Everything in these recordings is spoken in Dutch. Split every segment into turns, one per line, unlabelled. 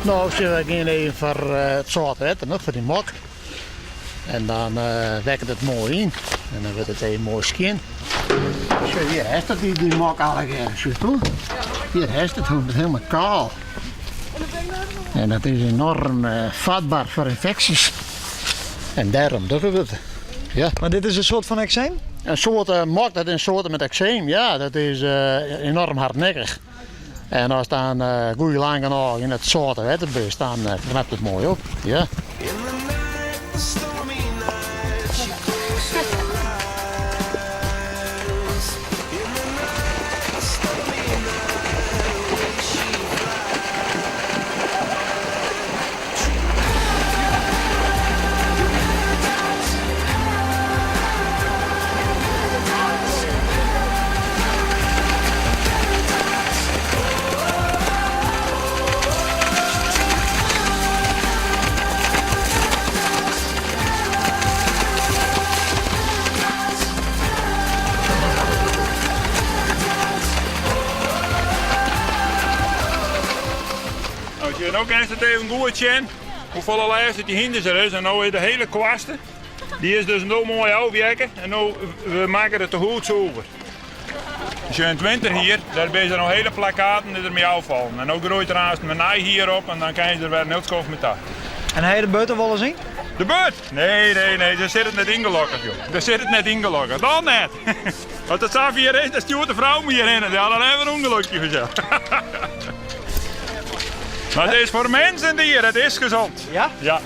Nou, we gaan even voor het zout water, nog voor die mok. En dan wekken het mooi in. En dan wordt het even mooi skin. Zo, hier heeft het die mok al een keer. Hier heeft het helemaal kaal. En dat is enorm vatbaar voor infecties. En daarom doen we het. Ja.
Maar dit is een soort van eczeem?
Een soort mok, dat is een soort met eczeem, ja, dat is enorm hardnekkig. En als dan goed lang genoeg in het zoute water bent, dan knapt het mooi op. Ja.
En ook eens het even goed zien hoeveel lijst die hinder er is. En nu is de hele kwasten, die is dus nog mooi afwerken. En nu we maken het te goed over. Dus in het winter hier, daar ben je nog hele plakkaten die ermee afvallen. En ook groeit er naast een naai hierop en dan kan je er weer een heel met dat.
En heb je de buitenwollen zien?
De beurt? Nee, daar zit het net ingelokkerd, joh. Daar zit het net ingelokkerd. Dan net. Als het zo hier is, dan stuurt de vrouw me hierin. Ja, dan hebben we een ongelukje gezegd. Maar het is voor mensen en dieren, het is gezond.
Ja?
Ja.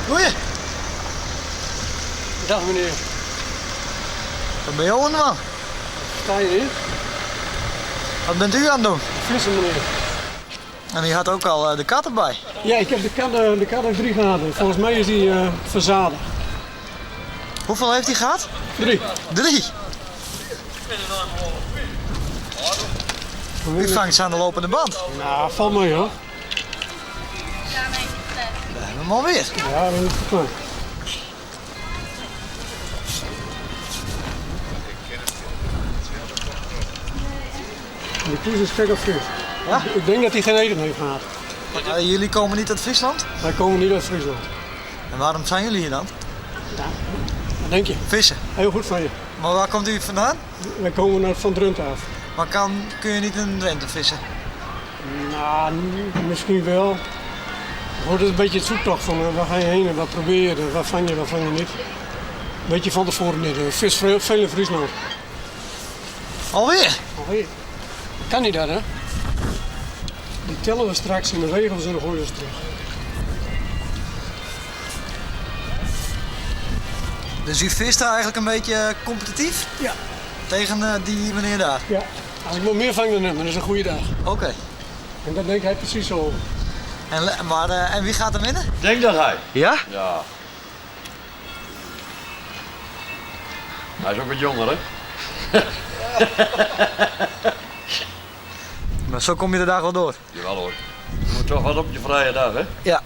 Goeie.
Dag meneer.
Wat ben je aan man?
Sta je hier?
Wat bent u aan het doen?
Vissen meneer.
En die had ook al de kat erbij.
Ja, ik heb de kat heeft 3 gaten. Volgens mij is die verzadigd.
Hoeveel heeft hij gehad?
3.
3. U vangt ze aan de lopende band.
Nou, valt mee hoor.
Daar hebben we hem alweer.
Ja, dat is goed. Die koers is gek op vis.
Ja?
Ik denk dat hij geen eten heeft gehad.
Jullie komen niet uit Friesland?
Wij komen niet uit Friesland.
En waarom zijn jullie hier dan?
Wat denk je?
Vissen.
Heel goed van je.
Maar waar komt u vandaan?
Wij komen van Drenthe af.
Maar kun je niet in Drenthe vissen?
Nou, misschien wel. Het is een beetje het zoektocht van waar ga je heen en wat probeer je, wat vang je niet. Weet je van tevoren niet. Vis veel in Friesland.
Alweer?
Alweer. Kan niet dat, hè? Die tellen we straks in de regels en dan gooien we ze terug.
Dus u vist daar eigenlijk een beetje competitief?
Ja.
Tegen die meneer daar?
Ja. Als ik nog meer vang dan hem, dan is het een goede dag.
Oké.
En dat denkt hij precies zo.
En wie gaat er winnen?
Denk dat hij.
Ja?
Ja. Hij is ook wat jonger, hè?
Maar zo kom je de dag wel door.
Jawel hoor. Je moet toch wat op je vrije dag, hè?
Ja.